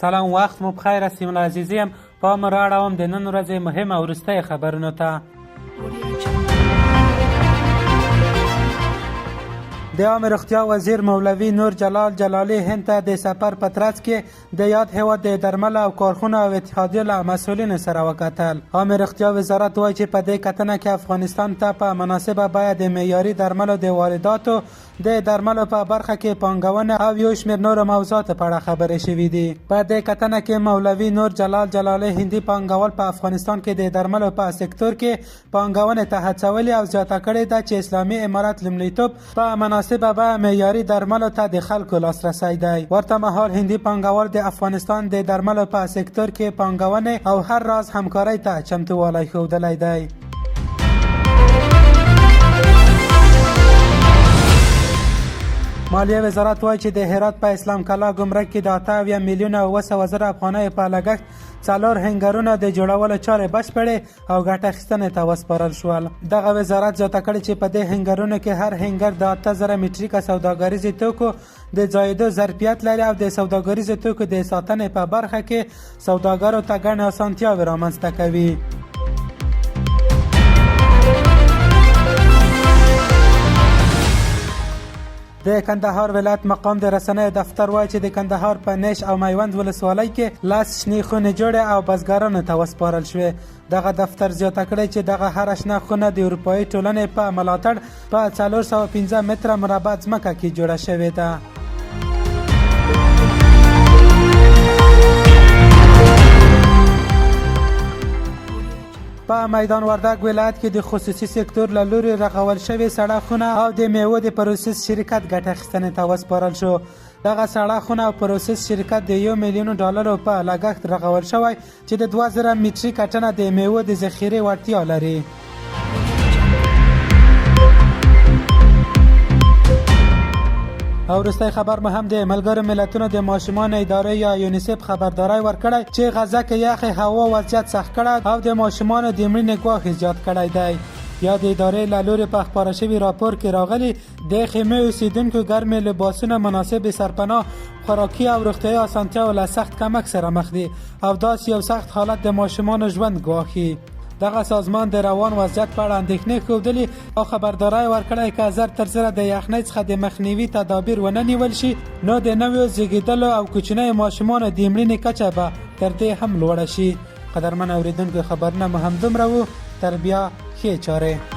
سلام، وخت مو بخیر است. سیمون عزیزیم پام را اړوم د نن ورځې مهم او وروستۍ خبرونو ته. د عامه روغتیا وزیر مولوي نور جلال جلالي هند ته د سفر په ترڅ کې د یاد هیواد د درملو او کارخونو او اتحادیو له مسؤلینو سره وکتل. عامه روغتیا وزارت وایي چې په دې کتنه کې افغانستان ته په مناسبه بیه د معیاري درملو د وارداتو، د درملو په برخه کې پانګونه او یو شمېر نورو موضوعاتو په اړه خبرې شوې دي. په دې کتنه کې مولوي نور جلال جلالي هندي پانګوال په افغانستان کې د درملو په سکتور کې پانګونې ته هڅولې او زیاته کړې ده چې اسلامي امارت لومړیتوب په مناسبه به معیاري درملو ته د خلکو لاسرسی دی. ورته مهال هندي پانګوال د افغانستان د درملو په سکتور کې پانګونې او هر راز همکارۍ ته چمتووالی ښودلی دی. مالیه وزارت وایي چې د هرات په اسلام کلا ګمرک کې د 8 میلیونه او 200 زره افغانیو په لګښت 4 هنګرونه د جوړولو چارې بشپړې او ګټه اخیستنې ته وسپارل شول. دغه وزارت زیاته کړې چې په دې هنګرونو کې هر هنګر د 8000 مټریکه سوداګریزې توکو د ځایېدو ظرفیت لري او د سوداګریزو توکو د ساتنې په برخه کې سوداګرو ته ګڼې اسانتیاوې رامنځته کوي. د کندهار ولایت مقام د رسنیو دفتر وایي چې د کندهار په نیش او میوند ولسوالۍ کې 10 شنې خونې جوړې او بزګرانو ته وسپارل شوې. دغه دفتر زیاته کړی چې دغه هره شنه خونه د اروپایي ټولنې په ملاتړ په 415 متره مربع ځمکه کې جوړه شوې ده. په میدان وردګ ولایت کې د خصوصي سکتور له لوري رغول شوې سړه خونه او د میوو د پروسس شرکت ګټه اخیستنې ته وسپارل شو. دغه سړه خونه او پروسس شرکت د 1 میلیون ډالرو په لګښت رغول شوی چې د 2000 مټریکه ټنه د میوو د ذخیرې وړتیا لري. او وروستی خبر مو هم د ملګرو ملتونو د ماشومانو ادارې یا یونیسف خبرداری ورکړی چې غزه کې یخې هوا وضعیت سخت کړی او د ماشومانو د مړینې ګواښ زیات کړی دی. یا د ادارې له لورې په خپاره شوي راپور کې راغلي د خیمې اوسیدونکو ګرمې لباسونه، مناسب سرپناه، خوراکي او روغتیایي اسانتیاو له سخت کمښت سره مخ دي او داسې یو سخت حالت د ماشومانو ژوند ګواښي. دغه سازمان د روان وضعیت په اړه اندېښنې ښودلي او خبرداری ورکړی که زر تر زره د یخنۍ څخه د مخنیوي تدابیر ونه نیول شي نو د نویو زیږیدلو او کوچنیو ماشومانو د مړینې کچه به تر دې هم لوړه شي. قدرمن اورېدونکو، خبرونه مو همدومره وو. تر بیا ښې چارې.